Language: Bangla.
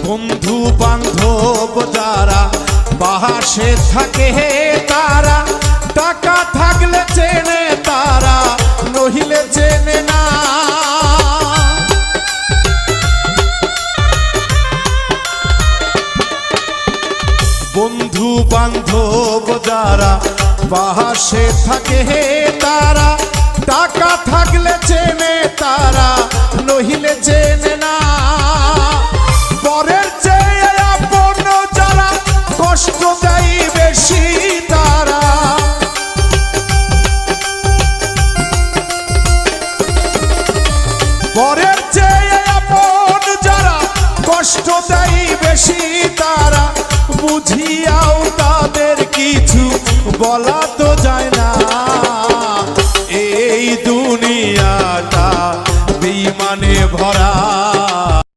বন্ধু বান্ধব যারা পাশে থাকে তারা, টাকা থাকলে চেনে তারা, নহিলে চেনে না। বন্ধু বান্ধব যারা পাশে থাকে তারা, টাকা থাকলে চেনে তারা, নহিলে চেনে না। পরের চেয়ে আপন যারা কষ্ট দেয় বেশি তারা, পরের চেয়ে আপন যারা কষ্ট দেয় বেশি তারা, বুঝিয়াও তাদের কিছু বলা